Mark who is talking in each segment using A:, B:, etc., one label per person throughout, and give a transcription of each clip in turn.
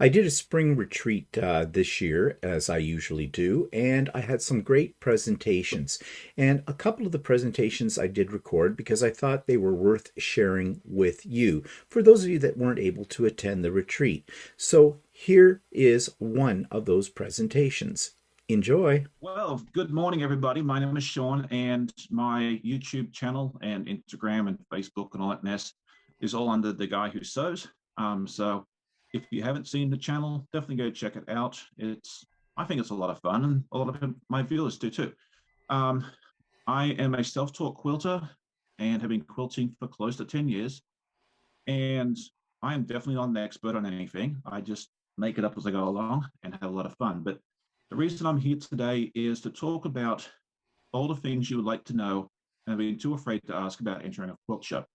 A: I did a spring retreat this year, as I usually do, and I had some great presentations. And a couple of the presentations I did record because I thought they were worth sharing with you, for those of you that weren't able to attend the retreat. So here is one of those presentations. Enjoy.
B: Well, good morning, everybody. My name is Sean, and my YouTube channel and Instagram and Facebook and all that mess is all under the guy who sews. So if you haven't seen the channel, definitely go check it out. I think it's a lot of fun, and a lot of my viewers do too. Um, I am a self-taught quilter and have been quilting for close to 10 years. And I am definitely not an expert on anything. I just make it up as I go along and have a lot of fun. But the reason I'm here today is to talk about all the things you would like to know and being too afraid to ask about entering a quilt show.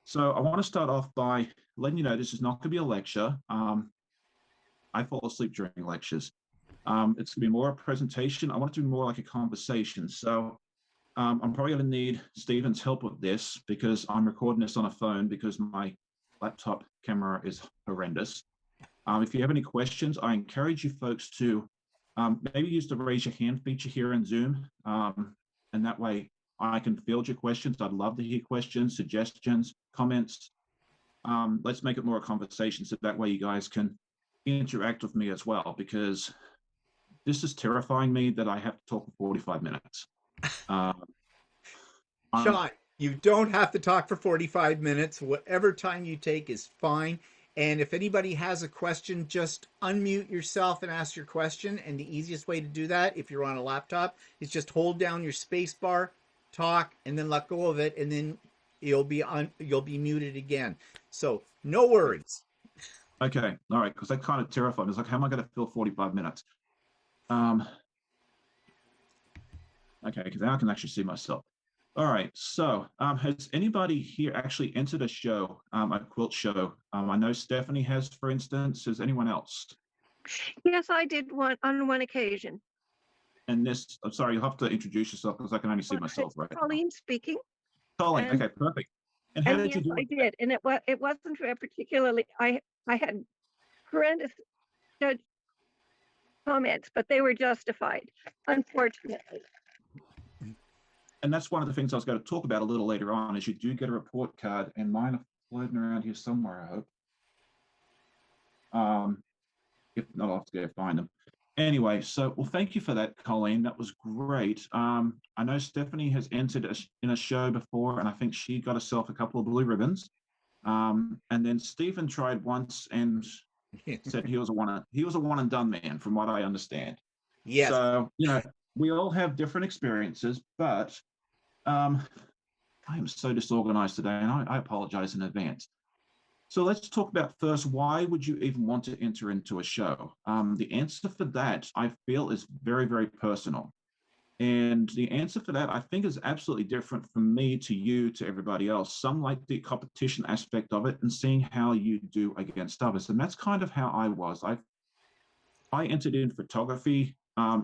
B: So I want to start off by letting you know this is not going to be a lecture. I fall asleep during lectures. It's going to be more a presentation. I want it to be more like a conversation. So I'm probably going to need Stephen's help with this because I'm recording this on a phone because my laptop camera is horrendous. If you have any questions, I encourage you folks to maybe use the raise your hand feature here in Zoom. And that way I can field your questions. I'd love to hear questions, suggestions, comments. Let's make it more a conversation so that way you guys can interact with me as well, because this is terrifying me that I have to talk for 45 minutes. Uh, I'm
A: Sean, you don't have to talk for 45 minutes. Whatever time you take is fine. And if anybody has a question, just unmute yourself and ask your question. And the easiest way to do that, if you're on a laptop, is just hold down your space bar, talk, and then let go of it, and then you'll be muted again. So no worries.
B: okay. All right. Because that kind of terrified me. It's like, how am I going to fill 45 minutes? Um, okay. Because now I can actually see myself. All right. So has anybody here actually entered a quilt show? I know Stephanie has, for instance. Has anyone else?
C: Yes, I did one on one occasion.
B: And this, I'm sorry, you'll have to introduce yourself because I can only see
C: It's
B: myself right now.
C: Colleen speaking,
B: Colleen.
C: and
B: Okay. Perfect. And how did you
C: yes,
B: do
C: I
B: it?
C: did, and it wasn't a particularly. I had horrendous judge comments, but they were justified, unfortunately.
B: And that's one of the things I was going to talk about a little later on is you do get a report card, and mine are floating around here somewhere, I hope. If not, I'll have to go find them. Anyway, so, well, thank you for that, Colleen. That was great. I know Stephanie has entered in a show before, and I think she got herself a couple of blue ribbons. And then Stephen tried once and said he was a one and done man, from what I understand.
A: Yes.
B: So, we all have different experiences, but I am so disorganized today, and I apologize in advance. So let's talk about first, why would you even want to enter into a show? The answer for that, I feel, is very, very personal. And the answer for that, I think, is absolutely different from me to you to everybody else. Some like the competition aspect of it and seeing how you do against others. And that's kind of how I was. I entered in photography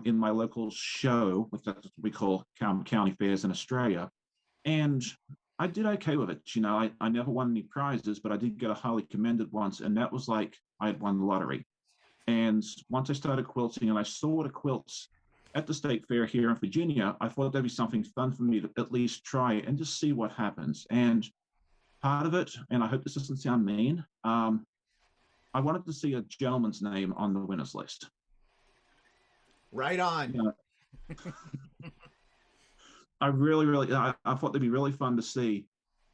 B: in my local show, which that's what we call county fairs in Australia. And I did okay with it. I never won any prizes, but I did get a highly commended once. And that was like I had won the lottery. And once I started quilting and I saw the quilts at the state fair here in Virginia, I thought that'd be something fun for me to at least try and just see what happens. And part of it, and I hope this doesn't sound mean, I wanted to see a gentleman's name on the winners list.
A: Right on.
B: You know, I really, really, I thought that'd be really fun to see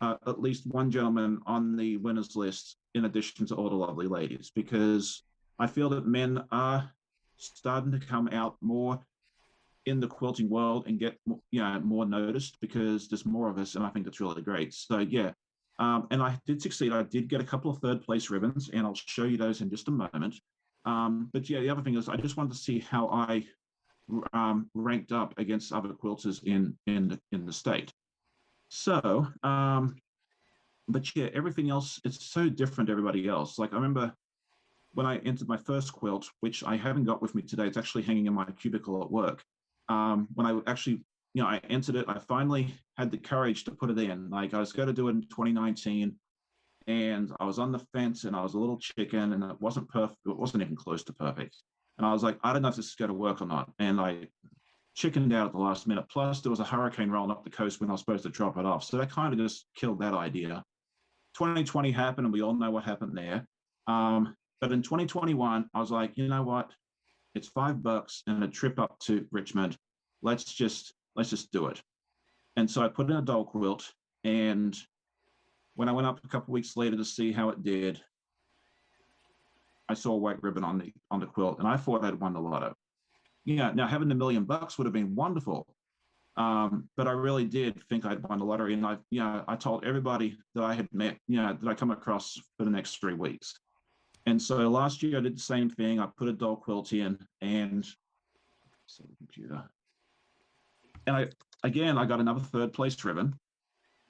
B: at least one gentleman on the winners list in addition to all the lovely ladies, because I feel that men are starting to come out more in the quilting world and get more noticed because there's more of us, and I think that's really great. So yeah, and I did succeed. I did get a couple of third place ribbons, and I'll show you those in just a moment. But yeah, the other thing is I just wanted to see how I ranked up against other quilters in the state. So, but yeah, everything else, it's so different to everybody else. Like I remember when I entered my first quilt, which I haven't got with me today, it's actually hanging in my cubicle at work. When I actually, I entered it, I finally had the courage to put it in. Like I was going to do it in 2019, and I was on the fence, and I was a little chicken, and it wasn't perfect. It wasn't even close to perfect. And I was like, I don't know if this is going to work or not. And I chickened out at the last minute. Plus, there was a hurricane rolling up the coast when I was supposed to drop it off. So that kind of just killed that idea. 2020 happened, and we all know what happened there. But in 2021, I was like, you know what? It's $5 and a trip up to Richmond. Let's just do it. And so I put in a doll quilt, and when I went up a couple of weeks later to see how it did, I saw a white ribbon on the quilt, and I thought I'd won the lotto. Yeah, now having $1 million would have been wonderful, but I really did think I'd won the lottery, and I told everybody that I had met, that I come across for the next 3 weeks. And so last year I did the same thing. I put a doll quilt in, and computer, and I got another 3rd place ribbon,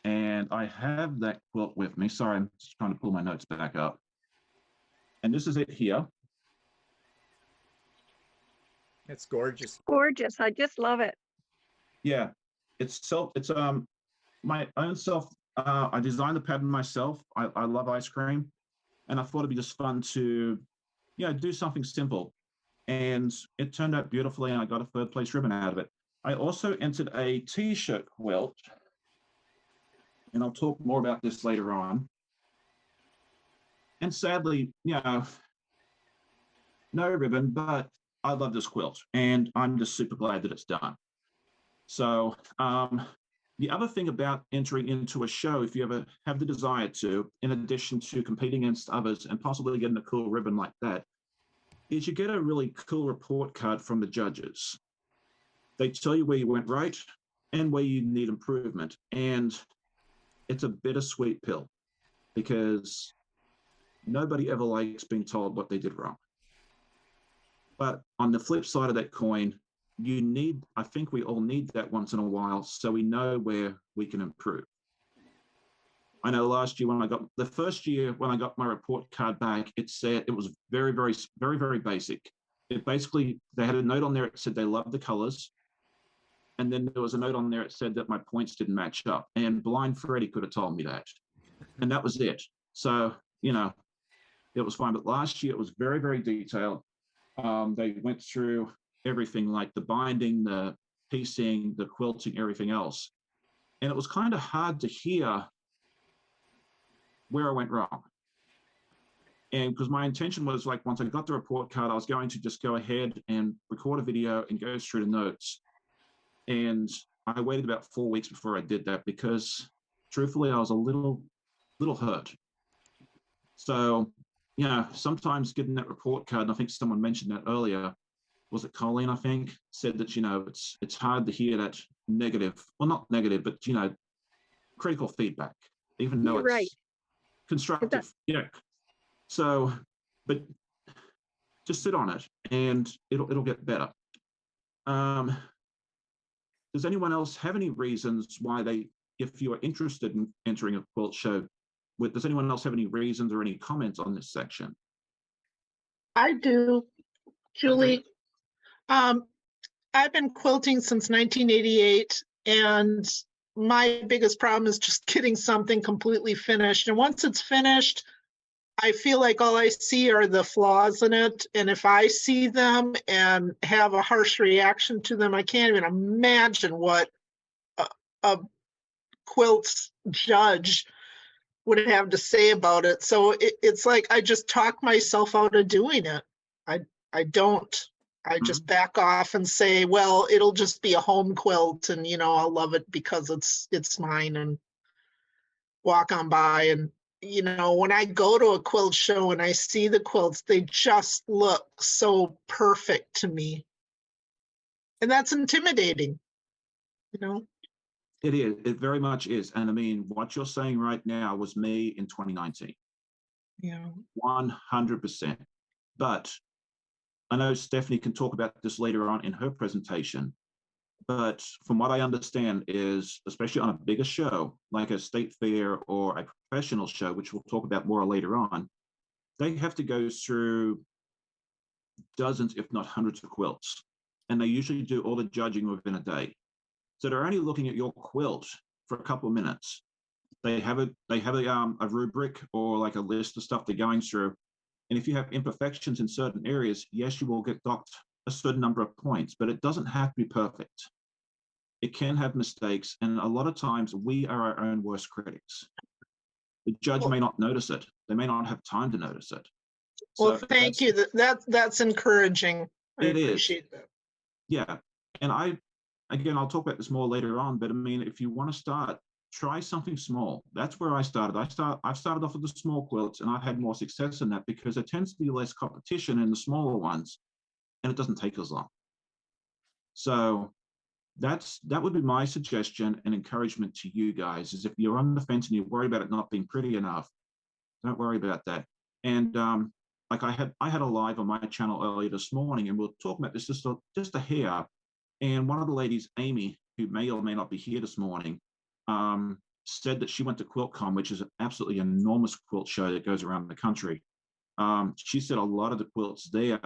B: and I have that quilt with me. Sorry, I'm just trying to pull my notes back up. And this is it here.
A: It's gorgeous.
C: Gorgeous. I just love it.
B: Yeah, it's my own self. I designed the pattern myself. I love ice cream, and I thought it'd be just fun to, do something simple. And it turned out beautifully, and I got a 3rd place ribbon out of it. I also entered a t-shirt quilt, and I'll talk more about this later on. And sadly, no ribbon, but I love this quilt, and I'm just super glad that it's done. So the other thing about entering into a show, if you ever have the desire to, in addition to competing against others and possibly getting a cool ribbon like that, is you get a really cool report card from the judges. They tell you where you went right and where you need improvement. And it's a bittersweet pill, because nobody ever likes being told what they did wrong. But on the flip side of that coin, I think we all need that once in a while, so we know where we can improve. I know last year the first year when I got my report card back, it said it was very, very, very, very basic. It basically, they had a note on there, it said they loved the colors. And then there was a note on there, it said that my points didn't match up. And blind Freddy could have told me that. And that was it. So, it was fine. But last year it was very, very detailed. They went through everything, like the binding, the piecing, the quilting, everything else. And it was kind of hard to hear where I went wrong. And because my intention was, like, once I got the report card, I was going to just go ahead and record a video and go through the notes. And I waited about 4 weeks before I did that, because truthfully, I was a little hurt. So, sometimes getting that report card, and I think someone mentioned that earlier, was it Colleen, I think, said that, it's hard to hear that negative, well, not negative, but, critical feedback, even though it's
C: right.
B: constructive. Yeah. So, but just sit on it, and it'll get better. Does anyone else have any reasons why if you are interested in entering a quilt show, does anyone else have any reasons or any comments on this section?
D: I do, Julie.
B: Okay.
D: I've been quilting since 1988, and my biggest problem is just getting something completely finished. And once it's finished, I feel like all I see are the flaws in it. And if I see them and have a harsh reaction to them, I can't even imagine what a quilt judge would have to say about it. So it's like I just talk myself out of doing it. I don't. I just back off and say, well, it'll just be a home quilt, and I'll love it because it's mine, and walk on by. And when I go to a quilt show and I see the quilts, they just look so perfect to me, and that's intimidating.
B: It is. It very much is. And I mean, what you're saying right now was me in 2019.
D: Yeah.
B: 100%. But I know Stephanie can talk about this later on in her presentation. But from what I understand is, especially on a bigger show, like a state fair or a professional show, which we'll talk about more later on, they have to go through dozens, if not hundreds of quilts. And they usually do all the judging within a day. So they're only looking at your quilt for a couple of minutes. they have a rubric or like a list of stuff they're going through. And if you have imperfections in certain areas, yes, you will get docked a certain number of points, but it doesn't have to be perfect. It can have mistakes, and a lot of times we are our own worst critics. The judge may not notice it. They may not have time to notice it.
D: Well,
B: So
D: thank you. That's encouraging. I
B: it is.
D: appreciate that.
B: Yeah. And I'll talk about this more later on, but I mean, if you want to start, try something small. That's where I started. I've started off with the small quilts, and I've had more success in that because there tends to be less competition in the smaller ones, and it doesn't take as long. So that would be my suggestion and encouragement to you guys, is if you're on the fence and you're worried about it not being pretty enough, don't worry about that. And like I had a live on my channel earlier this morning, and we'll talk about this just a hair. And one of the ladies, Amy, who may or may not be here this morning, said that she went to QuiltCon, which is an absolutely enormous quilt show that goes around the country. She said a lot of the quilts there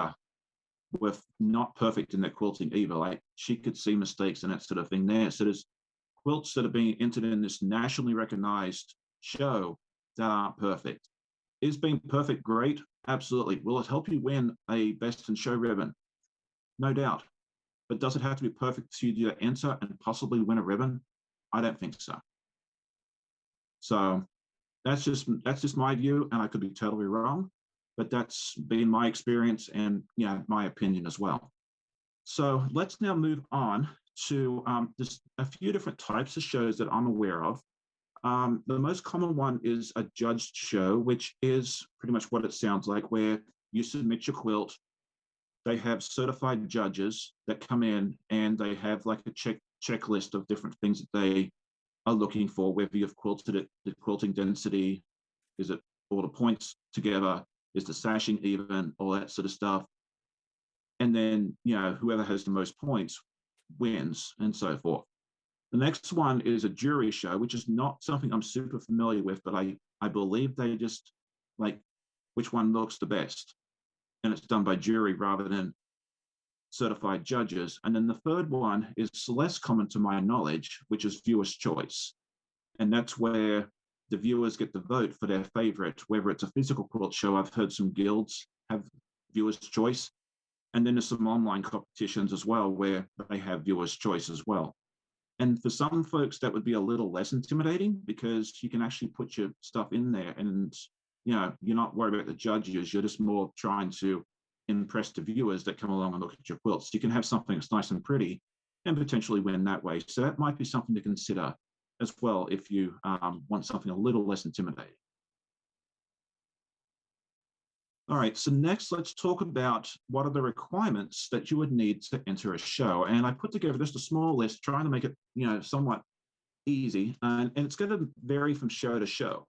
B: were not perfect in their quilting either. Like, she could see mistakes and that sort of thing there. So there's quilts that are being entered in this nationally recognized show that aren't perfect. Is being perfect great? Absolutely. Will it help you win a Best in Show ribbon? No doubt. But does it have to be perfect for you to enter and possibly win a ribbon? I don't think so. So that's just my view, and I could be totally wrong, but that's been my experience and my opinion as well. So let's now move on to just a few different types of shows that I'm aware of. The most common one is a judged show, which is pretty much what it sounds like, where you submit your quilt. They have certified judges that come in, and they have like a checklist of different things that they are looking for, whether you've quilted it, the quilting density, is it all the points together, is the sashing even, all that sort of stuff. And then, whoever has the most points wins, and so forth. The next one is a jury show, which is not something I'm super familiar with, but I believe they just like which one looks the best. And it's done by jury rather than certified judges. And then the third one is less common to my knowledge, which is viewer's choice. And that's where the viewers get to vote for their favorite, whether it's a physical quilt show. I've heard some guilds have viewer's choice. And then there's some online competitions as well, where they have viewer's choice as well. And for some folks, that would be a little less intimidating, because you can actually put your stuff in there, and you're not worried about the judges. You're just more trying to impress the viewers that come along and look at your quilts. You can have something that's nice and pretty and potentially win that way. So that might be something to consider as well if you want something a little less intimidating. All right, so next let's talk about what are the requirements that you would need to enter a show. And I put together just a small list, trying to make it somewhat easy, and it's going to vary from show to show.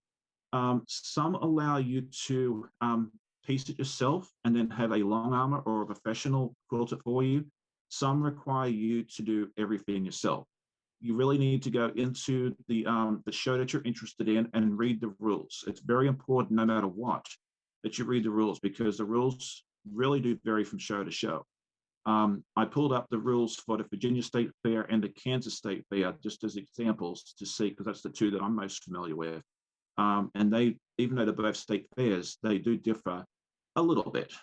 B: Some allow you to piece it yourself and then have a long armor or a professional quilt it for you. Some require you to do everything yourself. You really need to go into the show that you're interested in and read the rules. It's very important, no matter what, that you read the rules, because the rules really do vary from show to show. I pulled up the rules for the Virginia State Fair and the Kansas State Fair just as examples to see, because that's the two that I'm most familiar with. And they, even though they're both state fairs, they do differ a little bit.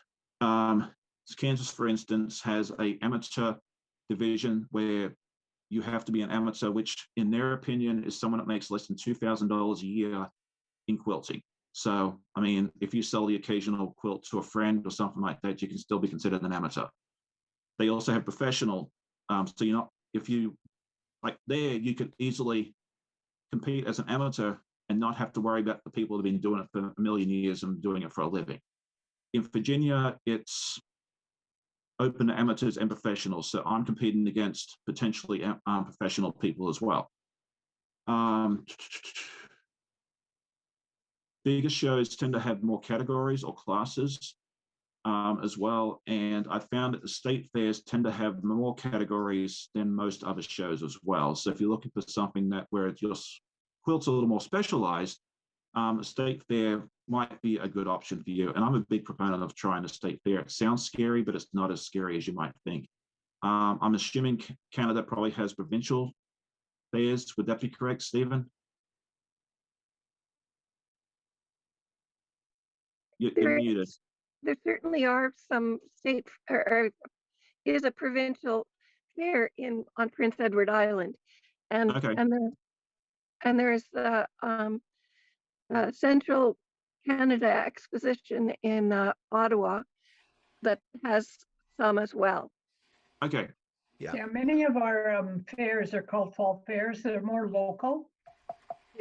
B: Kansas, for instance, has an amateur division where you have to be an amateur, which in their opinion is someone that makes less than $2,000 a year in quilting. So, I mean, if you sell the occasional quilt to a friend or something like that, you can still be considered an amateur. They also have professional. So you're not, if you, like there, you could easily compete as an amateur and not have to worry about the people that have been doing it for a million years and doing it for a living. In Virginia, it's open to amateurs and professionals. So I'm competing against potentially professional people as well. Bigger shows tend to have more categories or classes as well. And I found that the state fairs tend to have more categories than most other shows as well. So if you're looking for something that where your quilt's a little more specialized, a state fair might be a good option for you. And I'm a big proponent of trying a state fair. It sounds scary, but it's not as scary as you might think. I'm assuming Canada probably has provincial fairs. Would that be correct, Stephen? You're
C: There
B: muted.
C: there certainly are some state or is a provincial fair on Prince Edward Island, and
B: Okay.
C: there's the Central Canada Exposition in Ottawa that has some as well.
B: Okay.
A: Yeah.
E: Yeah, many of our fairs are called fall fairs. They're more local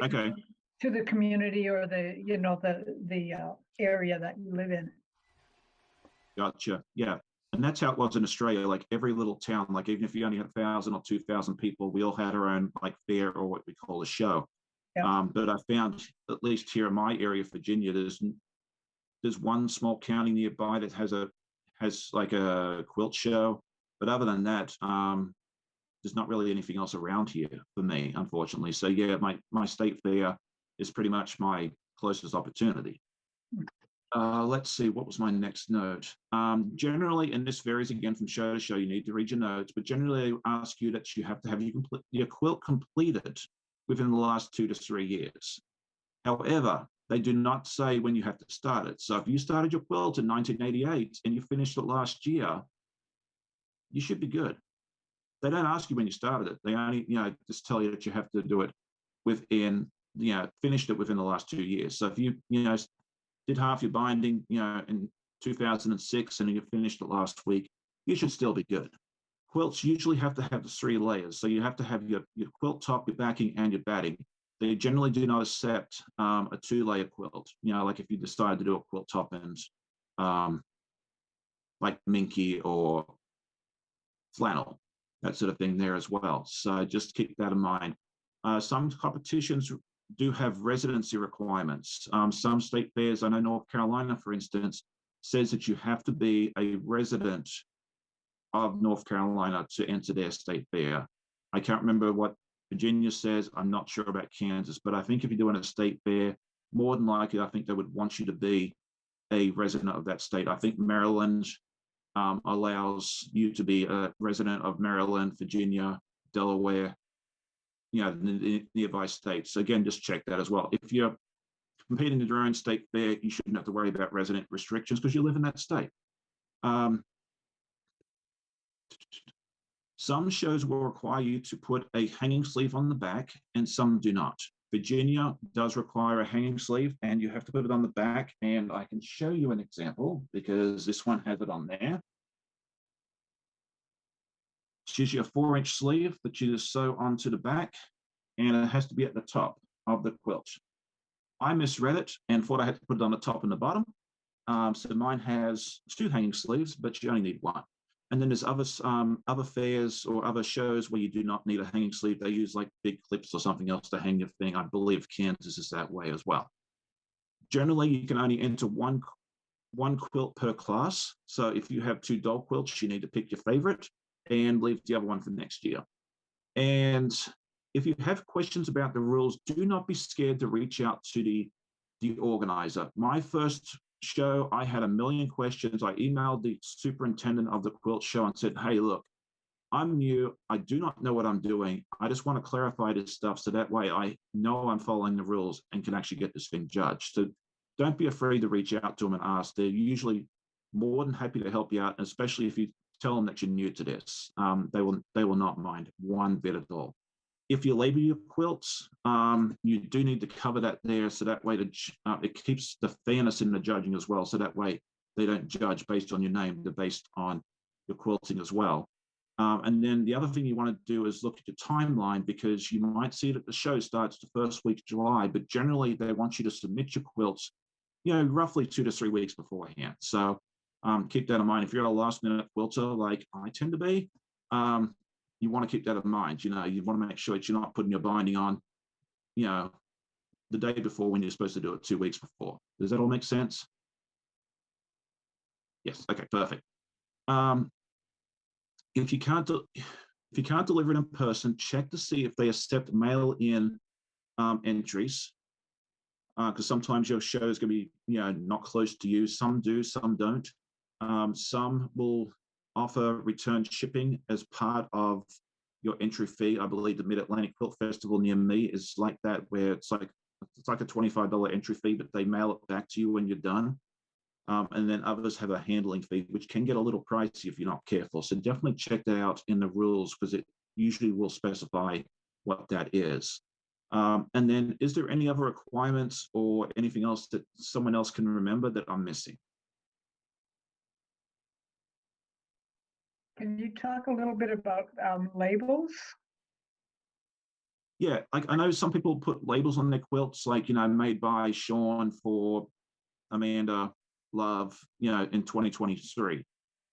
B: Okay.
E: to the community or the, the area that you live in.
B: Gotcha. Yeah. And that's how it was in Australia. Like every little town, like even if you only had 1,000 or 2,000 people, we all had our own like fair or what we call a show.
E: Yeah.
B: But I found, at least here in my area of Virginia, there's one small county nearby that has like a quilt show. But other than that, there's not really anything else around here for me, unfortunately. So yeah, my state fair is pretty much my closest opportunity. Let's see, what was my next note? Generally, and this varies again from show to show, you need to read your notes, but generally they ask you that you have to have your quilt completed within the last 2 to 3 years. However, they do not say when you have to start it. So if you started your quilt in 1988 and you finished it last year, you should be good. They don't ask you when you started it. They only, just tell you that you have to do it within, finished it within the last 2 years. So if you, did half your binding, in 2006 and you finished it last week, you should still be good. Quilts usually have to have the 3 layers. So you have to have your quilt top, your backing, and your batting. They generally do not accept a 2-layer quilt. Like if you decide to do a quilt top and like minky or flannel, that sort of thing there as well. So just keep that in mind. Some competitions do have residency requirements. Some state fairs, I know North Carolina, for instance, says that you have to be a resident of North Carolina to enter their state fair. I can't remember what Virginia says. I'm not sure about Kansas, but I think if you're doing a state fair, more than likely, I think they would want you to be a resident of that state. I think Maryland allows you to be a resident of Maryland, Virginia, Delaware, the nearby states. So again, just check that as well. If you're competing in your own state fair, you shouldn't have to worry about resident restrictions because you live in that state. Some shows will require you to put a hanging sleeve on the back and some do not. Virginia does require a hanging sleeve and you have to put it on the back, and I can show you an example because this one has it on there. It's usually a 4-inch sleeve that you just sew onto the back, and it has to be at the top of the quilt. I misread it and thought I had to put it on the top and the bottom. So mine has 2 hanging sleeves, but you only need 1. And then there's other fairs or other shows where you do not need a hanging sleeve. They use like big clips or something else to hang your thing. I believe Kansas is that way as well. Generally, you can only enter one quilt per class. So if you have 2 doll quilts, you need to pick your favorite and leave the other one for next year. And if you have questions about the rules, do not be scared to reach out to the organizer. My first show, I had a million questions. I emailed the superintendent of the quilt show and said, hey, look, I'm new. I do not know what I'm doing. I just want to clarify this stuff so that way I know I'm following the rules and can actually get this thing judged. So don't be afraid to reach out to them and ask. They're usually more than happy to help you out, especially if you tell them that you're new to this. They will not mind one bit at all. If you label your quilts, you do need to cover that there, so that way it keeps the fairness in the judging as well. So that way they don't judge based on your name, they're based on your quilting as well. And then the other thing you want to do is look at your timeline, because you might see that the show starts the first week of July, but generally they want you to submit your quilts, roughly 2 to 3 weeks beforehand. So keep that in mind. If you're a last minute quilter, like I tend to be, you want to keep that in mind. You want to make sure that you're not putting your binding on, the day before when you're supposed to do it 2 weeks before. Does that all make sense? Yes. Okay. Perfect. If you can't deliver it in person, check to see if they accept mail-in entries, because sometimes your show is going to be not close to you. Some do, some don't. Some will offer return shipping as part of your entry fee. I believe the Mid-Atlantic Quilt Festival near me is like that, where it's like a $25 entry fee, but they mail it back to you when you're done. And then others have a handling fee, which can get a little pricey if you're not careful. So definitely check that out in the rules, because it usually will specify what that is. And then, is there any other requirements or anything else that someone else can remember that I'm missing?
E: Can you talk a little bit about labels?
B: Yeah, like I know some people put labels on their quilts, like, made by Sean for Amanda Love, in 2023.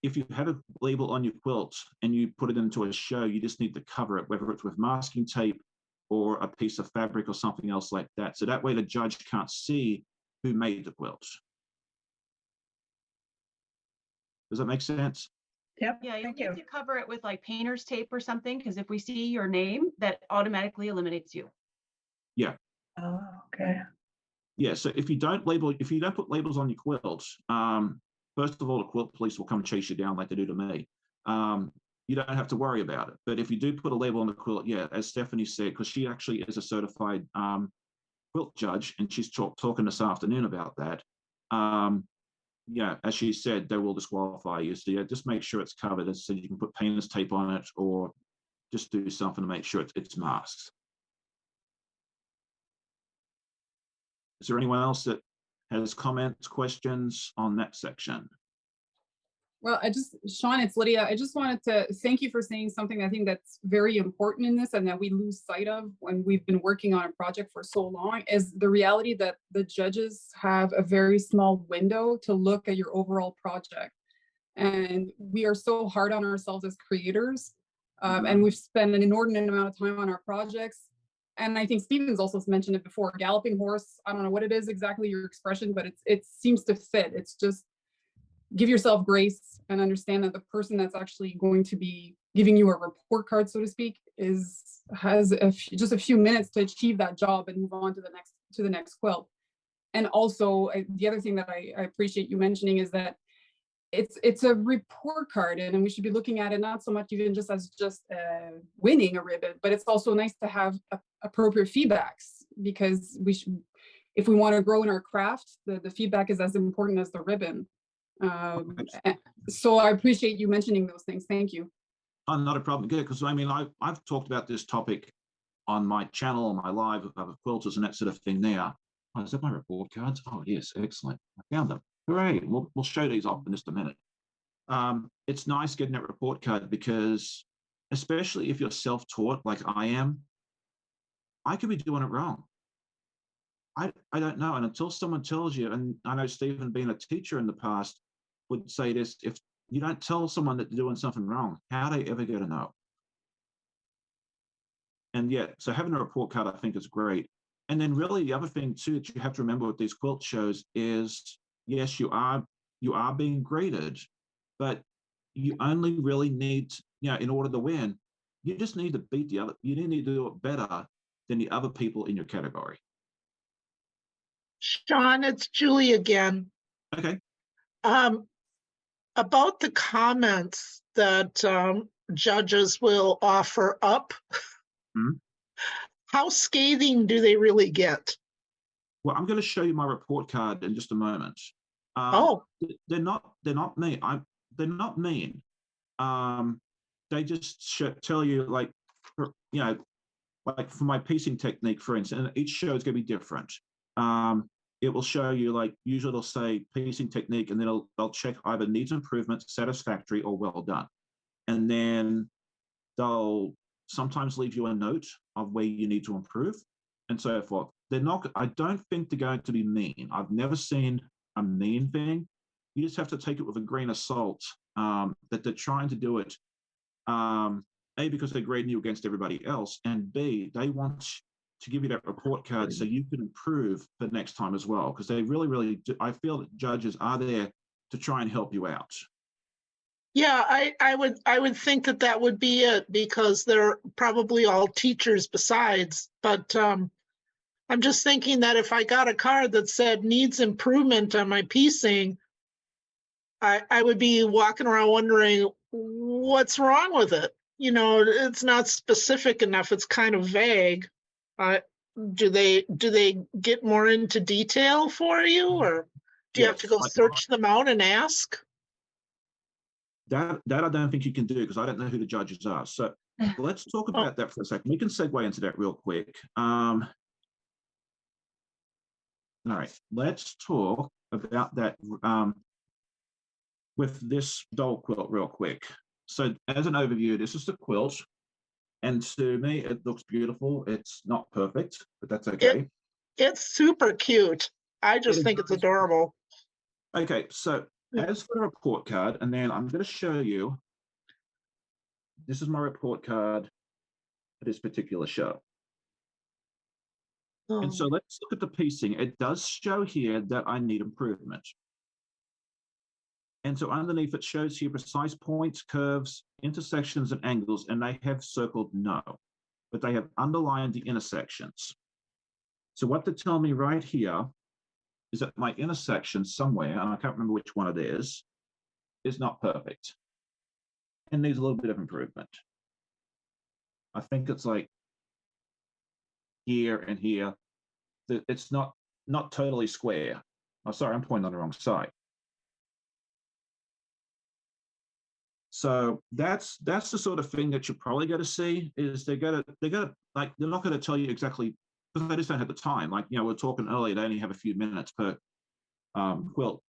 B: If you have a label on your quilt and you put it into a show, you just need to cover it, whether it's with masking tape or a piece of fabric or something else like that. So that way the judge can't see who made the quilt. Does that make sense?
E: Yep.
F: Yeah, you
E: Thank
F: need
E: you.
F: to cover it with like painter's tape or something, because if we see your name, that automatically eliminates you.
B: Yeah.
E: Oh, okay.
B: Yeah, so if you don't put labels on your quilt, first of all, the quilt police will come chase you down like they do to me. You don't have to worry about it. But if you do put a label on the quilt, yeah, as Stephanie said, because she actually is a certified quilt judge, and she's talking this afternoon about that. Yeah, as she said, they will disqualify you. So yeah, just make sure it's covered, so you can put painter's tape on it, or just do something to make sure it's masked. Is there anyone else that has comments, questions on that section?
G: Well, Sean, it's Lydia. I just wanted to thank you for saying something I think that's very important in this and that we lose sight of when we've been working on a project for so long, is the reality that the judges have a very small window to look at your overall project. And we are so hard on ourselves as creators. And we've spent an inordinate amount of time on our projects. And I think Stephen's also mentioned it before, galloping horse. I don't know what it is exactly, your expression, but it seems to fit. It's just, give yourself grace and understand that the person that's actually going to be giving you a report card, so to speak, has just a few minutes to achieve that job and move on to the next quilt. And also, the other thing that I appreciate you mentioning is that it's a report card, and we should be looking at it not so much even just as winning a ribbon, but it's also nice to have appropriate feedbacks, because if we want to grow in our craft, the feedback is as important as the ribbon. So I appreciate you mentioning those things. Thank you.
B: Oh, not a problem. Good, because I mean, I've talked about this topic on my channel, on my live of quilters and that sort of thing there. Oh, is that my report cards? Oh, yes, excellent. I found them. Hooray. We'll show these off in just a minute. It's nice getting that report card, because especially if you're self-taught like I am, I could be doing it wrong. I don't know. And until someone tells you, and I know Stephen, being a teacher in the past, would say this: if you don't tell someone that they're doing something wrong, how are they ever going to know? And yeah, so having a report card, I think, is great. And then really the other thing too that you have to remember with these quilt shows is, yes, you are being graded, but you only really need, in order to win, you just need to beat the other, you need to do it better than the other people in your category.
D: Sean, it's Julie again.
B: Okay.
D: About the comments that judges will offer up, how scathing do they really get?
B: Well, I'm going to show you my report card in just a moment. They're not mean. They're not mean. They just tell you, like, like for my piecing technique, for instance, and each show is going to be different. It will show you, like, usually they'll say piecing technique, and then they'll check either needs improvement, satisfactory, or well done. And then they'll sometimes leave you a note of where you need to improve and so forth. I don't think they're going to be mean. I've never seen a mean thing. You just have to take it with a grain of salt, that they're trying to do it, A, because they're grading you against everybody else, and B, they want to give you that report card so you can improve for next time as well, because they really, really do. I feel that judges are there to try and help you out.
D: Yeah, I would think that would be it, because they're probably all teachers besides. But I'm just thinking that if I got a card that said needs improvement on my piecing, I would be walking around wondering what's wrong with it. It's not specific enough. It's kind of vague. Do they get more into detail for you, or? Do you have to go
B: Yes,
D: search them out and ask?
B: that I don't think you can do because I don't know who the judges are. So let's talk
D: Oh,
B: about that for a second. We can segue into that real quick. All right, let's talk about that with this doll quilt real quick. So as an overview, this is the quilt. And to me, it looks beautiful. It's not perfect, but that's okay.
D: it's super cute. I just
B: It
D: think it's
B: does.
D: adorable.
B: Okay, so as for the report card, and then I'm going to show you, this is my report card for this particular show. And so
D: Oh,
B: let's look at the piecing. It does show here that I need improvement. And so underneath it shows here precise points, curves, intersections, and angles, and they have circled no, but they have underlined the intersections. So what they're telling me right here is that my intersection somewhere, and I can't remember which one it is not perfect and needs a little bit of improvement. I think it's like here and here. It's not totally square. Oh, sorry, I'm pointing on the wrong side. So that's the sort of thing that you're probably going to see is they're not going to tell you exactly because they just don't have the time. Like, we're talking earlier, they only have a few minutes per quilt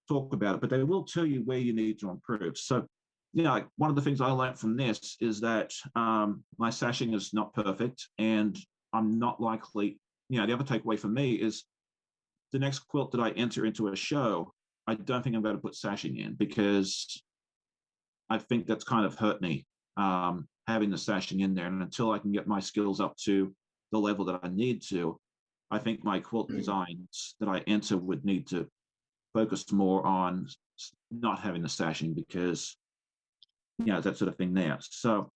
B: talk about it, but they will tell you where you need to improve. So, like one of the things I learned from this is that my sashing is not perfect, and I'm not likely. The other takeaway for me is the next quilt that I enter into a show, I don't think I'm going to put sashing in because I think that's kind of hurt me having the sashing in there. And until I can get my skills up to the level that I need to, I think my quilt designs that I enter would need to focus more on not having the sashing because, that sort of thing there. So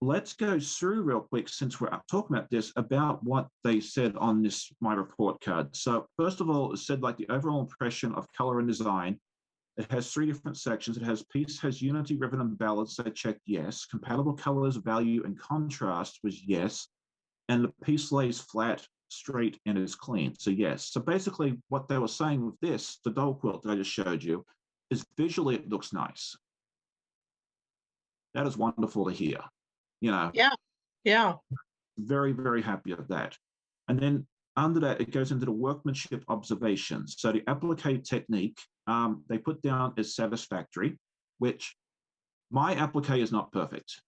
B: let's go through real quick since we're talking about this about what they said on this my report card. So first of all, it said like the overall impression of color and design. It has 3 different sections. It has piece has unity, ribbon, and balance. So I checked yes. Compatible colors, value, and contrast was yes. And the piece lays flat, straight, and is clean. So yes. So basically what they were saying with this, the doll quilt that I just showed you, is visually it looks nice. That is wonderful to hear.
D: yeah.
B: Very, very happy with that. And then under that, it goes into the workmanship observations. So the applique technique, they put down as satisfactory, which my applique is not perfect.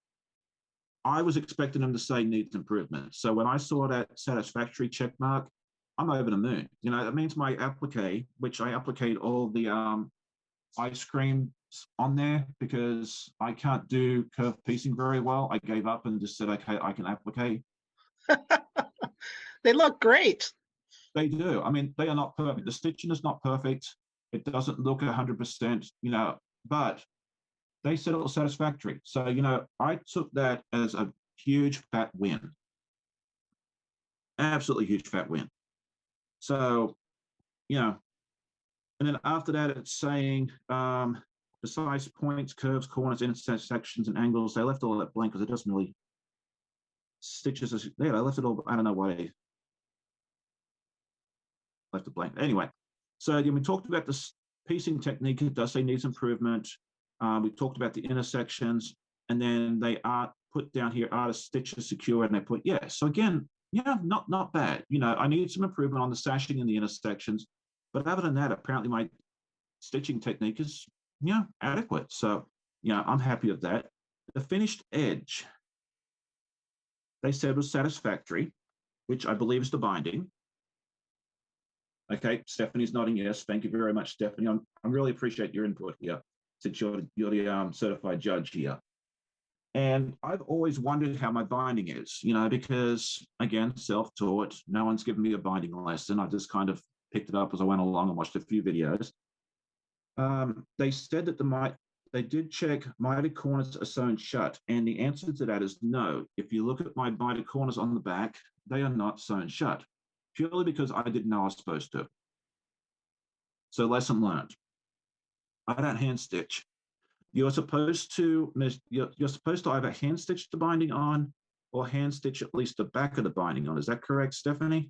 B: I was expecting them to say needs improvement. So when I saw that satisfactory check mark, I'm over the moon. That means my applique, which I appliqued all the ice cream on there because I can't do curved piecing very well. I gave up and just said, okay, I can applique.
D: They look great.
B: They do. I mean, they are not perfect. The stitching is not perfect. It doesn't look 100%, but they said it was satisfactory. So, I took that as a huge fat win. Absolutely huge fat win. So, and then after that, it's saying precise points, curves, corners, intersections, and angles. They left all that blank because it doesn't really stitches. Yeah, they left it all. I don't know why they left it blank. Anyway, so we talked about this piecing technique. It does say needs improvement. We talked about the intersections, and then they are put down here, artist stitches secure, and they put yes. So again, not bad. I need some improvement on the sashing and the intersections, but other than that, apparently my stitching technique is adequate. So I'm happy with that. The finished edge, they said was satisfactory, which I believe is the binding. Okay, Stephanie's nodding yes. Thank you very much, Stephanie. I really appreciate your input here, since you're the certified judge here. And I've always wondered how my binding is, because again, self-taught. No one's given me a binding lesson. I just kind of picked it up as I went along and watched a few videos. They said that they did check mitered corners are sewn shut, and the answer to that is no. If you look at my mitered corners on the back, they are not sewn shut, purely because I didn't know I was supposed to. So lesson learned. I don't hand stitch. You're supposed to either hand stitch the binding on or hand stitch at least the back of the binding on. Is that correct, Stephanie?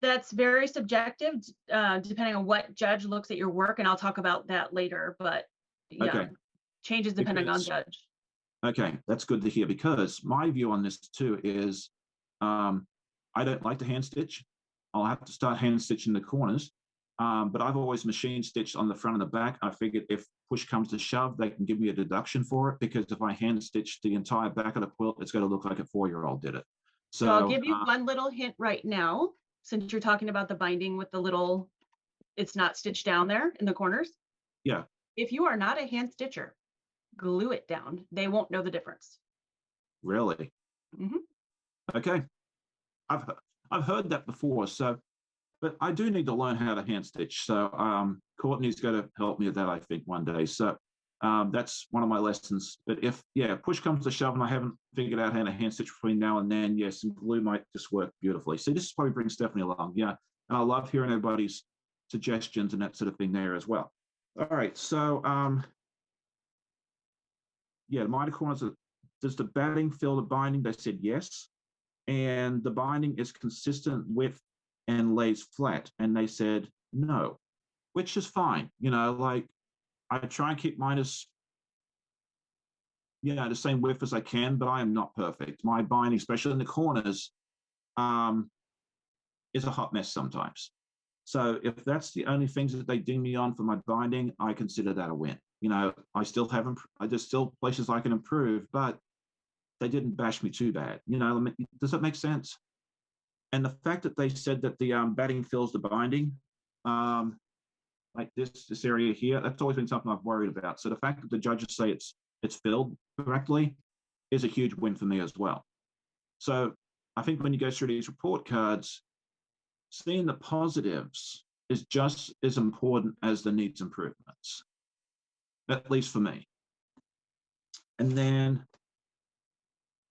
F: That's very subjective, depending on what judge looks at your work, and I'll talk about that later, but yeah,
B: Okay.
F: changes depending on
B: Because-
F: judge.
B: Okay, that's good to hear, because my view on this too is I don't like to hand stitch. I'll have to start hand stitching the corners. But I've always machine stitched on the front and the back. I figured if push comes to shove, they can give me a deduction for it, because if I hand stitch the entire back of the quilt, it's going to look like a 4-year-old did it.
F: So I'll give you one little hint right now, since you're talking about the binding with the little, it's not stitched down there in the corners.
B: Yeah.
F: If you are not a hand stitcher, glue it down. They won't know the difference.
B: Really?
F: Mhm.
B: Okay. I've heard that before. So, but I do need to learn how to hand stitch. So Courtney's going to help me with that, I think, one day. So that's one of my lessons. But if push comes to shove and I haven't figured out how to hand stitch between now and then, yes, some glue might just work beautifully. See, this is probably bring Stephanie along. Yeah, and I love hearing everybody's suggestions and that sort of thing there as well. All right, so the minor corners. Does the batting fill the binding? They said yes, and the binding is consistent with and lays flat, and they said no, which is fine. Like I try and keep mine as the same width as I can, but I am not perfect. My binding, especially in the corners, is a hot mess sometimes. So if that's the only things that they ding me on for my binding, I consider that a win. I still haven't. There's still places I can improve, but they didn't bash me too bad. Does that make sense? And the fact that they said that the batting fills the binding, like this area here, that's always been something I've worried about. So the fact that the judges say it's filled correctly is a huge win for me as well. So I think when you go through these report cards, seeing the positives is just as important as the needs improvements, at least for me. And then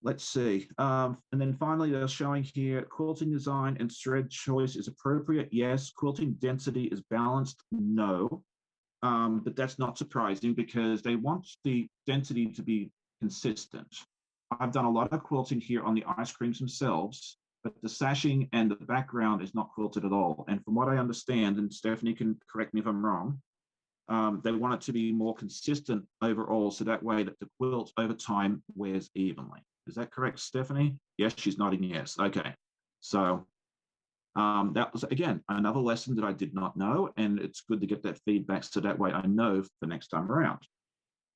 B: let's see. And then finally, they're showing here, quilting design and thread choice is appropriate. Yes. Quilting density is balanced. No. But that's not surprising because they want the density to be consistent. I've done a lot of quilting here on the ice creams themselves, but the sashing and the background is not quilted at all. And from what I understand, and Stephanie can correct me if I'm wrong, they want it to be more consistent overall, so that way that the quilt over time wears evenly. Is that correct, Stephanie? Yes, she's nodding yes. Okay. So that was, again, another lesson that I did not know, and it's good to get that feedback so that way I know for next time around.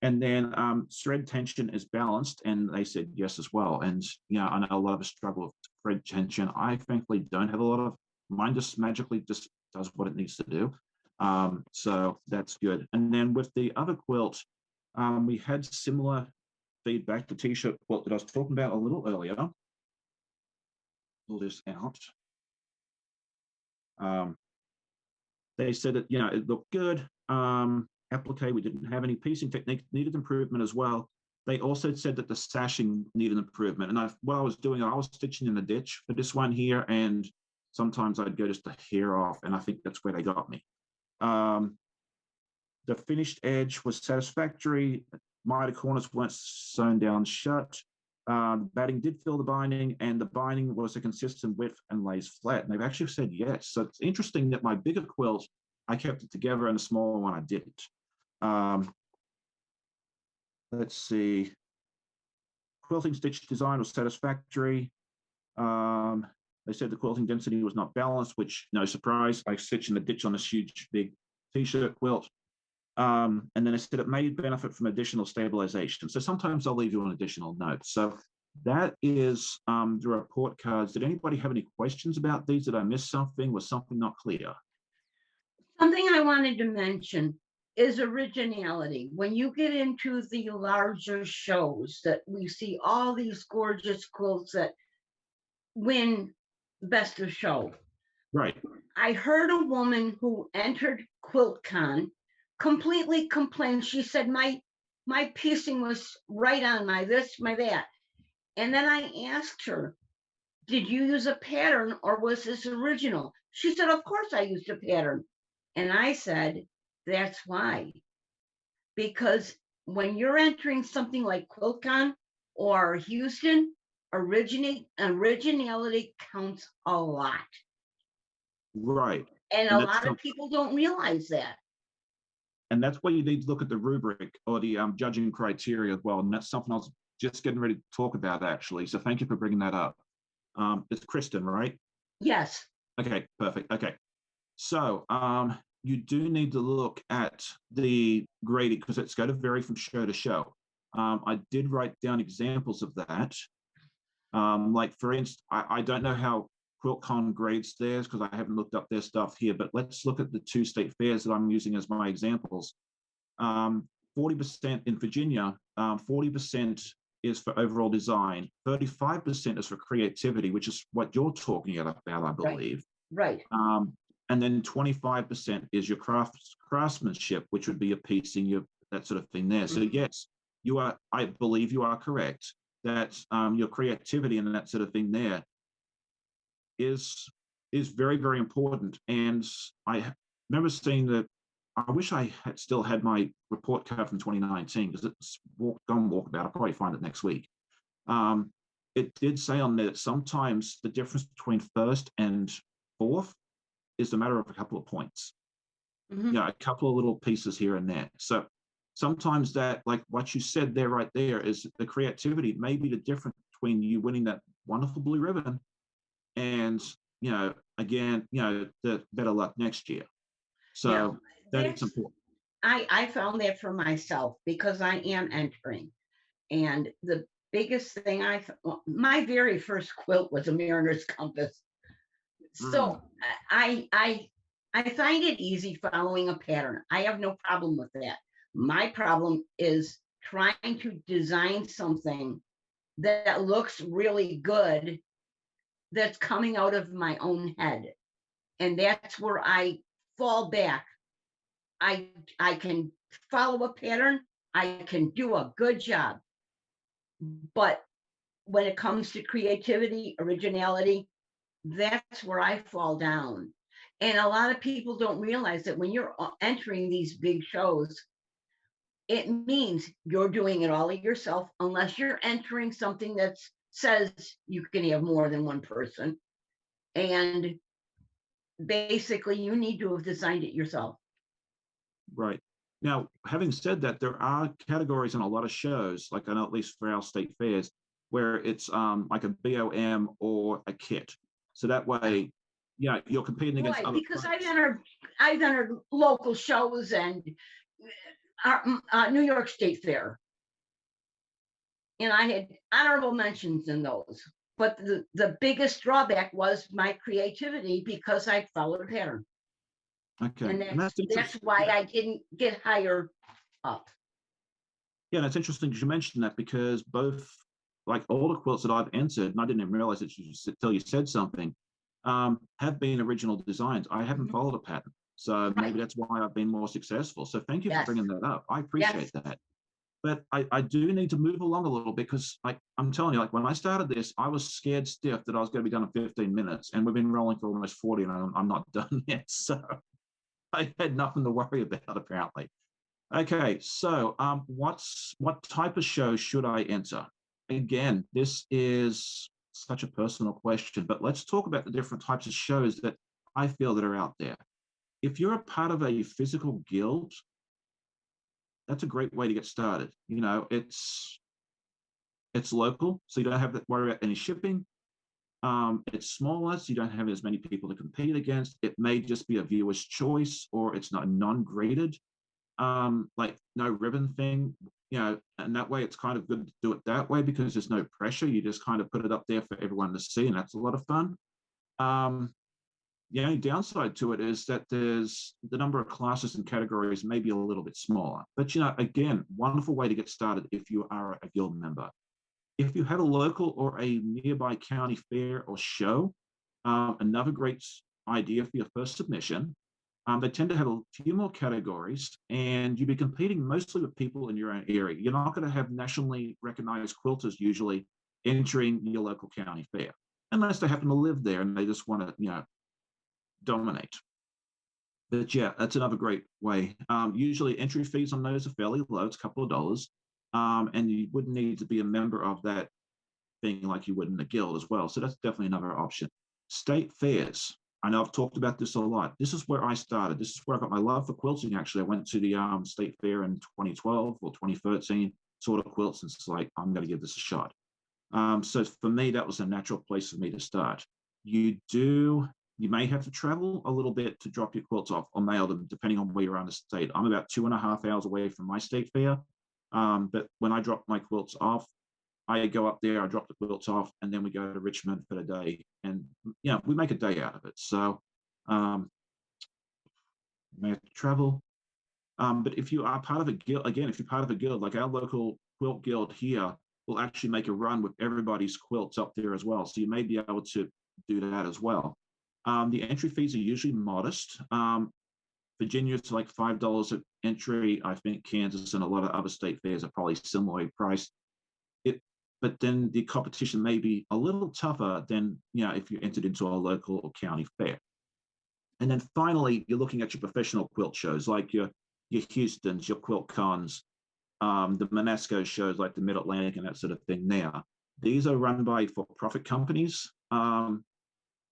B: And then thread tension is balanced, and they said yes as well. And I know a lot of us struggle with thread tension. I thankfully don't have a lot of, mine just magically just does what it needs to do. So that's good. And then with the other quilt, we had similar feedback, the t-shirt quilt that I was talking about a little earlier. Pull this out. They said that it looked good. Applique, we didn't have any piecing technique, needed improvement as well. They also said that the sashing needed improvement. And what I was doing, I was stitching in the ditch for this one here, and sometimes I'd go just a hair off, and I think that's where they got me. The finished edge was satisfactory. Miter corners weren't sewn down shut. Batting did fill the binding, and the binding was a consistent width and lays flat. And they've actually said yes. So it's interesting that my bigger quilt, I kept it together, and the smaller one I didn't. Let's see. Quilting stitch design was satisfactory. They said the quilting density was not balanced, which no surprise. I stitched in the ditch on this huge, big t-shirt quilt. And then they said it may benefit from additional stabilization. So sometimes I'll leave you an additional note. So that is the report cards. Did anybody have any questions about these? Did I miss something? Was something not clear?
H: Something I wanted to mention is originality. When you get into the larger shows that we see all these gorgeous quilts that win best of show.
B: Right.
H: I heard a woman who entered QuiltCon completely complain. She said, my piecing was right on, my this, my that. And then I asked her, did you use a pattern or was this original? She said, of course I used a pattern. And I said, that's why. Because when you're entering something like QuiltCon or Houston, originality counts a lot.
B: Right.
H: And a
B: And that's
H: lot of people don't realize that.
B: And that's where you need to look at the rubric or the judging criteria as well. And that's something I was just getting ready to talk about, actually. So thank you for bringing that up. It's Kristen, right?
H: Yes.
B: Okay, perfect. Okay. So you do need to look at the grading because it's going to vary from show to show. I did write down examples of that. Like, for instance, I don't know how QuiltCon grades theirs because I haven't looked up their stuff here, but let's look at the two state fairs that I'm using as my examples. 40% in Virginia, 40% is for overall design, 35% is for creativity, which is what you're talking about, I believe.
H: Right.
B: And then 25% is your craftsmanship, which would be your piecing, your that sort of thing there. So yes, you are, I believe you are correct that your creativity and that sort of thing there is very, very important. And I remember seeing that. I wish I had still had my report card from 2019 because it's gone walkabout. I'll probably find it next week. It did say on there that sometimes the difference between first and fourth is a matter of a couple of points.
H: Mhm.
B: A couple of little pieces here and there. So sometimes that, like what you said there, right there, is the creativity may be the difference between you winning that wonderful blue ribbon and, again, the better luck next year. So that is important.
H: I found that for myself because I am entering. And the biggest thing my very first quilt was a mariner's compass. So I find it easy following a pattern. I have no problem with that. My problem is trying to design something that looks really good that's coming out of my own head. And that's where I fall back. I can follow a pattern. I can do a good job. But when it comes to creativity, originality, that's where I fall down. And a lot of people don't realize that when you're entering these big shows, it means you're doing it all yourself, unless you're entering something that says you can have more than one person. And basically, you need to have designed it yourself.
B: Right. Now, having said that, there are categories in a lot of shows, like I know at least for our state fairs, where it's like a BOM or a kit. So that way, you're competing against
H: Right,
B: other
H: because
B: products.
H: I've entered local shows and New York State Fair, and I had honorable mentions in those. But the biggest drawback was my creativity because I followed a pattern.
B: Okay,
H: And that's
B: interesting.
H: why I didn't get higher up.
B: Yeah, and it's interesting because you mentioned that because both, like all the quilts that I've entered, and I didn't even realize it until you said something, have been original designs. I haven't followed a pattern. So maybe that's why I've been more successful. So thank you for bringing that up. I appreciate that. But I do need to move along a little because I'm telling you, like when I started this, I was scared stiff that I was going to be done in 15 minutes. And we've been rolling for almost 40 and I'm not done yet. So I had nothing to worry about, apparently. Okay, so what type of show should I enter? Again, this is such a personal question, but let's talk about the different types of shows that I feel that are out there. If you're a part of a physical guild, that's a great way to get started. It's local, so you don't have to worry about any shipping. It's smaller, so you don't have as many people to compete against. It may just be a viewer's choice, or it's not non-graded, like no ribbon thing, and that way it's kind of good to do it that way because there's no pressure. You just kind of put it up there for everyone to see, and that's a lot of fun. The only downside to it is that there's the number of classes and categories may be a little bit smaller. But, again, wonderful way to get started if you are a guild member. If you have a local or a nearby county fair or show, another great idea for your first submission. They tend to have a few more categories, and you'll be competing mostly with people in your own area. You're not going to have nationally recognized quilters usually entering your local county fair, unless they happen to live there and they just want to, dominate. But yeah, that's another great way. Usually entry fees on those are fairly low. It's a couple of dollars. And you wouldn't need to be a member of that thing like you would in the guild as well. So that's definitely another option. State fairs. I know I've talked about this a lot. This is where I started. This is where I got my love for quilting. Actually, I went to the state fair in 2012 or 2013, sort of quilts, and it's like, I'm going to give this a shot. So for me, that was a natural place for me to start. You may have to travel a little bit to drop your quilts off or mail them, depending on where you're on the state. I'm about 2.5 hours away from my state fair. But when I drop my quilts off, I go up there, I drop the quilts off, and then we go to Richmond for the day. And, we make a day out of it. So you may have to travel. But if you are part of a guild, again, if you're part of a guild, like our local quilt guild here, will actually make a run with everybody's quilts up there as well. So you may be able to do that as well. The entry fees are usually modest. Virginia, it's like $5 an entry. I think Kansas and a lot of other state fairs are probably similarly priced. But then the competition may be a little tougher than if you entered into a local or county fair. And then finally, you're looking at your professional quilt shows, like your Houstons, your Quilt Cons, the Monasco shows like the Mid-Atlantic and that sort of thing there. These are run by for-profit companies.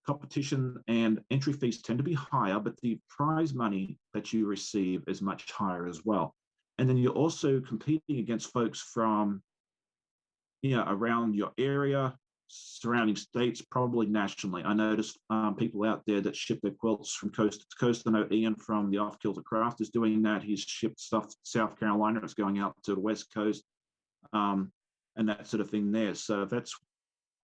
B: Competition and entry fees tend to be higher, but the prize money that you receive is much higher as well. And then you're also competing against folks from around your area, surrounding states, probably nationally. I noticed people out there that ship their quilts from coast to coast. I know Ian from the Off Kilter Craft is doing that. He's shipped stuff to South Carolina. It's going out to the West Coast and that sort of thing there. So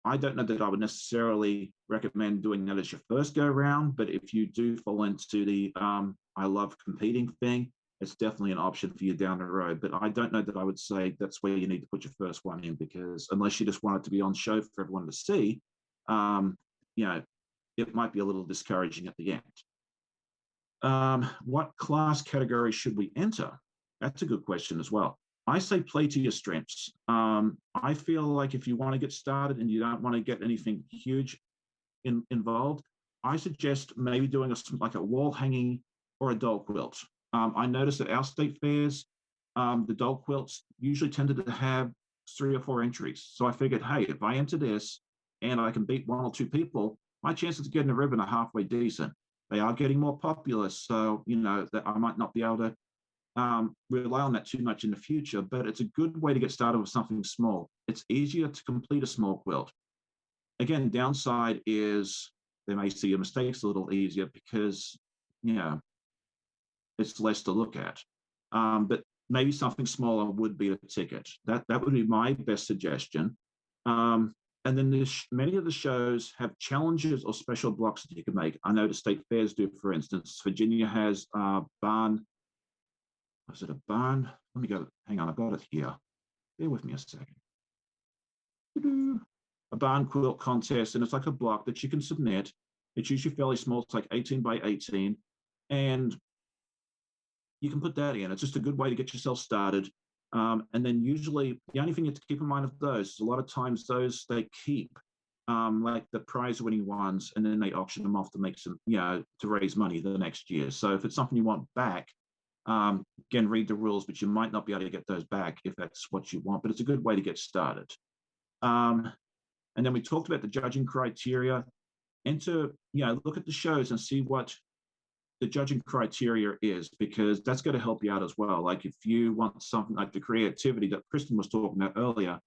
B: I don't know that I would necessarily recommend doing that as your first go round, but if you do fall into the I love competing thing, it's definitely an option for you down the road. But I don't know that I would say that's where you need to put your first one in, because unless you just want it to be on show for everyone to see, it might be a little discouraging at the end. What class category should we enter? That's a good question as well. I say play to your strengths. I feel like if you want to get started and you don't want to get anything huge involved, I suggest maybe doing like a wall hanging or a doll quilt. I noticed at our state fairs, the doll quilts usually tended to have 3 or 4 entries. So I figured, hey, if I enter this and I can beat 1 or 2 people, my chances of getting a ribbon are halfway decent. They are getting more popular, so that I might not be able to rely on that too much in the future, but it's a good way to get started with something small. It's easier to complete a small quilt. Again, downside is they may see your mistakes a little easier because, it's less to look at. But maybe something smaller would be a ticket. That would be my best suggestion. And then many of the shows have challenges or special blocks that you can make. I know the state fairs do, for instance. Virginia has barn. Was it a barn? Let me go. Hang on, I've got it here. Bear with me a second. A barn quilt contest, and it's like a block that you can submit. It's usually fairly small. It's like 18 by 18, and you can put that in. It's just a good way to get yourself started. And then usually the only thing you have to keep in mind of those is a lot of times those they keep like the prize winning ones, and then they auction them off to make some, to raise money the next year. So if it's something you want back, again, read the rules, but you might not be able to get those back if that's what you want, but it's a good way to get started. And then we talked about the judging criteria. Look at the shows and see what the judging criteria is, because that's going to help you out as well. Like if you want something like the creativity that Kristen was talking about earlier,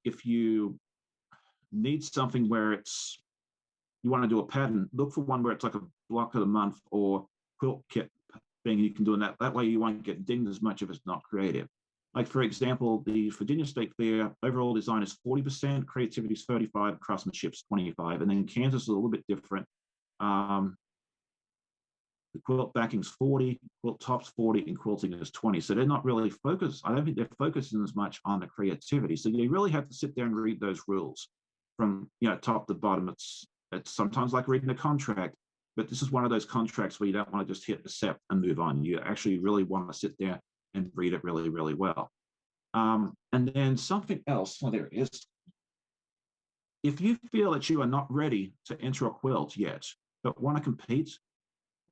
B: if you need something where you want to do a pattern, look for one where it's like a block of the month or quilt kit thing you can do in that way you won't get dinged as much if it's not creative. Like for example, the Virginia State Fair overall design is 40%, creativity is 35%, craftsmanship's 25%, and then Kansas is a little bit different. The quilt backing's 40, quilt top's 40, and quilting is 20. So they're not really focused. I don't think they're focusing as much on the creativity. So you really have to sit there and read those rules from top to bottom. It's sometimes like reading a contract, but this is one of those contracts where you don't want to just hit accept and move on. You actually really want to sit there and read it really, really well. And then something else, there it is. If you feel that you are not ready to enter a quilt yet, but want to compete,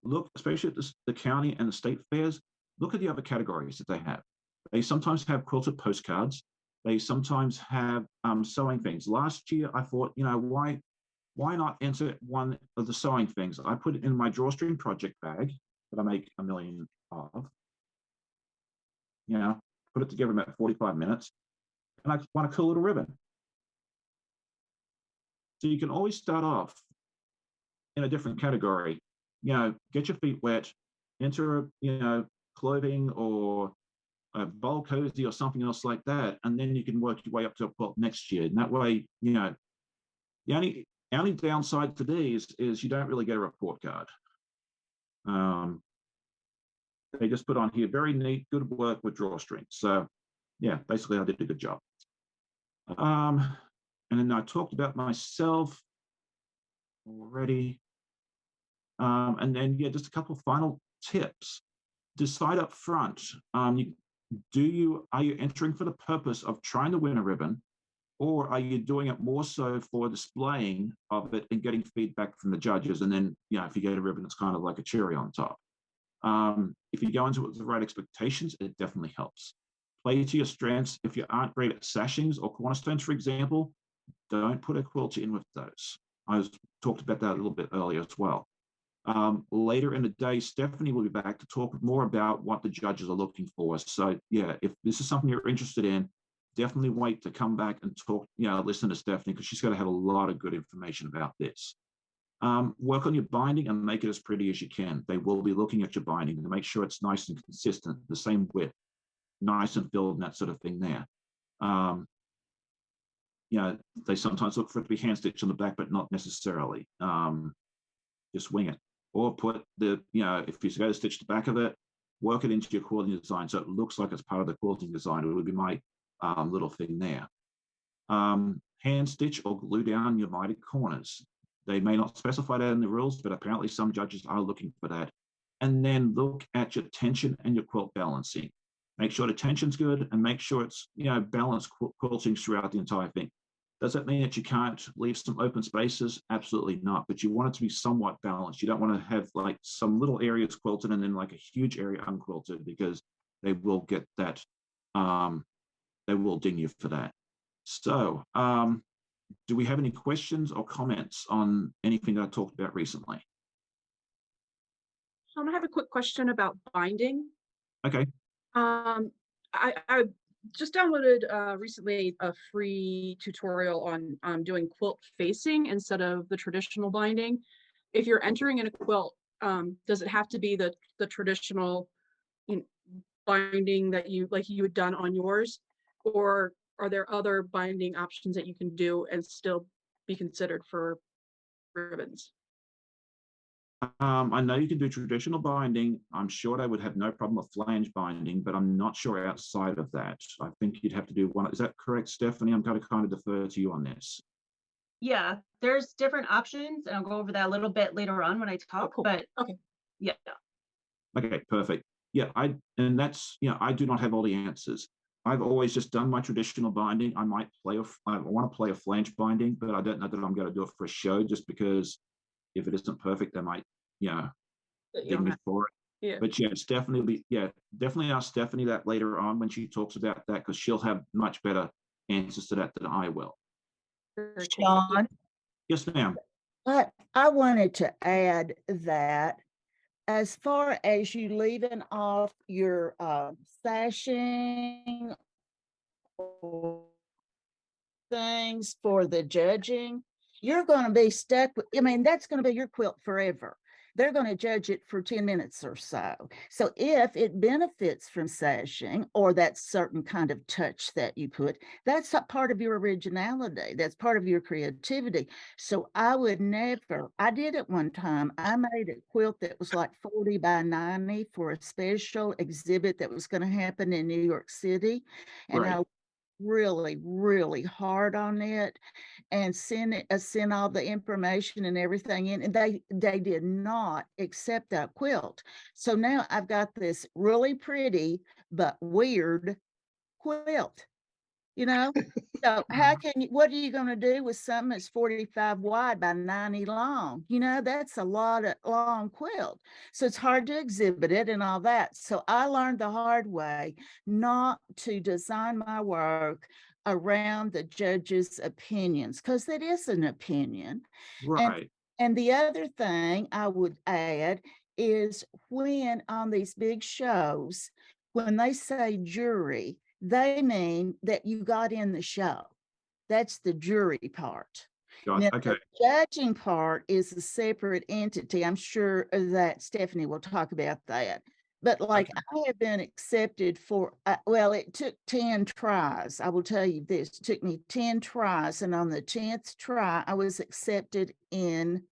B: look, especially at the county and the state fairs, look at the other categories that they have. They sometimes have quilted postcards. They sometimes have sewing things. Last year, I thought, why why not enter one of the sewing things? I put it in my drawstring project bag that I make a million of. You know, put it together in about 45 minutes, and I want a cool little ribbon. So you can always start off in a different category. You know, get your feet wet, enter, you know, clothing or a bowl cozy or something else like that, and then you can work your way up to a quilt next year. And that way, you know, the only downside to these is you don't really get a report card. They just put on here, very neat, good work with drawstrings. So yeah, basically I did a good job. And then I talked about myself already. And then, yeah, just a couple of final tips. Decide up front, are you entering for the purpose of trying to win a ribbon, or are you doing it more so for displaying of it and getting feedback from the judges? And then, you know, if you get a ribbon, it's kind of like a cherry on top. If you go into it with the right expectations, it definitely helps. Play to your strengths. If you aren't great at sashings or cornerstones, for example, don't put a quilter in with those. I talked about that a little bit earlier as well. Later in the day, Stephanie will be back to talk more about what the judges are looking for. So yeah, if this is something you're interested in, definitely wait to come back and talk, you know, listen to Stephanie, because she's going to have a lot of good information about this. Work on your binding and make it as pretty as you can. They will be looking at your binding to make sure it's nice and consistent, the same width, nice and filled and that sort of thing there. You know, they sometimes look for it to be hand stitched on the back, but not necessarily. Just wing it. Or put the, you know, if you go to stitch the back of it, work it into your quilting design so it looks like it's part of the quilting design. It would be my little thing there. Hand stitch or glue down your mitered corners. They may not specify that in the rules, but apparently some judges are looking for that. And then look at your tension and your quilt balancing. Make sure the tension's good and make sure it's, you know, balanced quilting throughout the entire thing. Does that mean that you can't leave some open spaces? Absolutely not. But you want it to be somewhat balanced. You don't want to have like some little areas quilted and then like a huge area unquilted, because they will get that. They will ding you for that. So do we have any questions or comments on anything that I talked about recently?
I: I have a quick question about binding.
B: Okay.
I: I just downloaded recently a free tutorial on doing quilt facing instead of the traditional binding. If you're entering in a quilt, does it have to be the traditional, you know, binding that you had done on yours, or are there other binding options that you can do and still be considered for ribbons?
B: I know you can do traditional binding. I'm sure they would have no problem with flange binding, but I'm not sure outside of that. I think you'd have to do one. Is that correct, Stephanie? I'm going to kind of defer to you on this.
F: Yeah, there's different options, and I'll go over that a little bit later on when I talk.
I: Oh, cool.
F: But
I: okay,
F: yeah.
B: Okay, perfect. Yeah, and that's, you know, I do not have all the answers. I've always just done my traditional binding. I want to play a flange binding, but I don't know that I'm going to do it for a show, just because if it isn't perfect, they might, you know, ding me for it.
I: Yeah.
B: But yeah, it's definitely ask Stephanie that later on when she talks about that, because she'll have much better answers to that than I will.
J: Sean,
B: Yes, ma'am.
J: but I wanted to add that as far as you leaving off your sashing or things for the judging, you're going to be stuck with, I mean, that's going to be your quilt forever. They're going to judge it for 10 minutes or so. So if it benefits from sashing or that certain kind of touch that you put, that's a part of your originality. That's part of your creativity. So I would never, I did it one time. I made a quilt that was like 40 by 90 for a special exhibit that was going to happen in New York City. And
B: Right.
J: I really hard on it and send all the information and everything in, and they did not accept that quilt. So now I've got this really pretty but weird quilt, you know. So what are you going to do with something that's 45 wide by 90 long? You know, that's a lot of long quilt. So it's hard to exhibit it and all that. So I learned the hard way not to design my work around the judge's opinions, because it is an opinion.
B: Right.
J: And the other thing I would add is when on these big shows, when they say jury, they mean that you got in the show. That's the jury part. Now,
B: Okay.
J: the judging part is a separate entity. I'm sure that Stephanie will talk about that. But like I have been accepted for, well, it took 10 tries. I will tell you this, it took me 10 tries. And on the 10th try, I was accepted in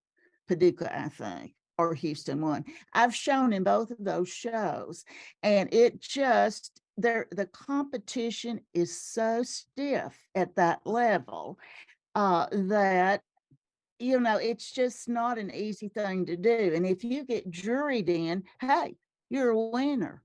J: Paducah, I think, or Houston one. I've shown in both of those shows, and it just, the competition is so stiff at that level that it's just not an easy thing to do. And if you get juried in, hey, you're a winner.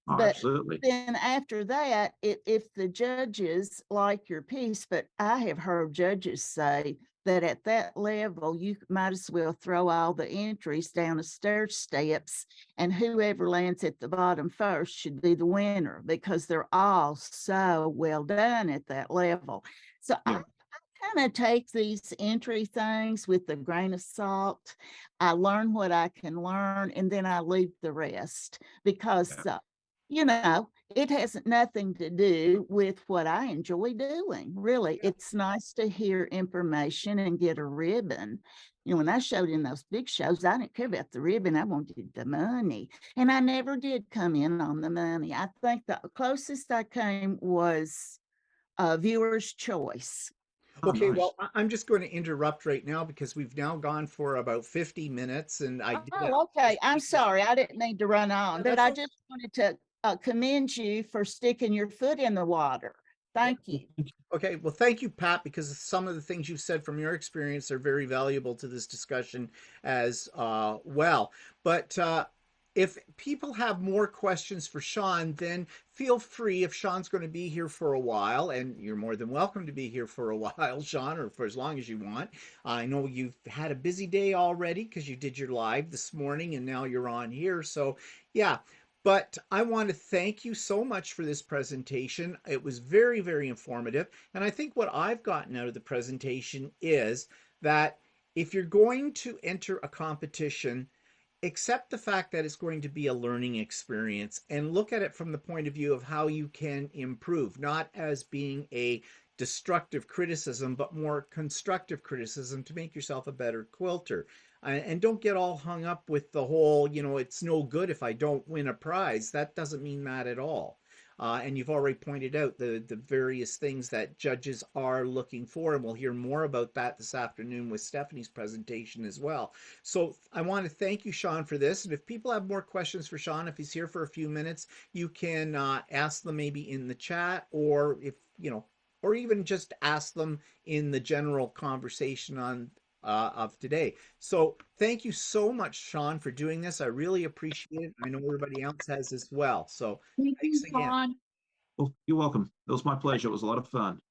B: Oh,
J: But
B: absolutely.
J: then after that, if the judges like your piece, but I have heard judges say that at that level, you might as well throw all the entries down the stair steps, and whoever lands at the bottom first should be the winner because they're all so well done at that level. So
B: Yeah.
J: I kind of take these entry things with a grain of salt. I learn what I can learn, and then I leave the rest because it has nothing to do with what I enjoy doing. Really, it's nice to hear information and get a ribbon. When I showed in those big shows, I didn't care about the ribbon. I wanted the money. And I never did come in on the money. I think the closest I came was viewer's choice.
B: Oh,
A: Okay,
B: nice.
A: well, I'm just going to interrupt right now because we've now gone for about 50 minutes, and I did
J: okay. I'm sorry. I didn't mean to run on,
A: No,
J: but
A: that's
J: I
A: okay.
J: just wanted to commend you for sticking your foot in the water. Thank you.
A: Okay, well, thank you, Pat, because some of the things you've said from your experience are very valuable to this discussion as well. But if people have more questions for Sean, then feel free. If Sean's going to be here for a while, and you're more than welcome to be here for a while, Sean, or for as long as you want. I know you've had a busy day already because you did your live this morning, and now you're on here. So, yeah. But I want to thank you so much for this presentation. It was very, very informative. And I think what I've gotten out of the presentation is that if you're going to enter a competition, accept the fact that it's going to be a learning experience and look at it from the point of view of how you can improve, not as being a destructive criticism, but more constructive criticism to make yourself a better quilter. And don't get all hung up with the whole, it's no good if I don't win a prize. That doesn't mean that at all. And you've already pointed out the various things that judges are looking for, and we'll hear more about that this afternoon with Stephanie's presentation as well. So I want to thank you, Sean, for this. And if people have more questions for Sean, if he's here for a few minutes, you can ask them maybe in the chat, or or even just ask them in the general conversation on of today. So thank you so much, Sean, for doing this. I really appreciate it. I know everybody else has as well. So
G: Thank you,
A: thanks again.
G: Sean.
B: Well, you're welcome. It was my pleasure. It was a lot of fun.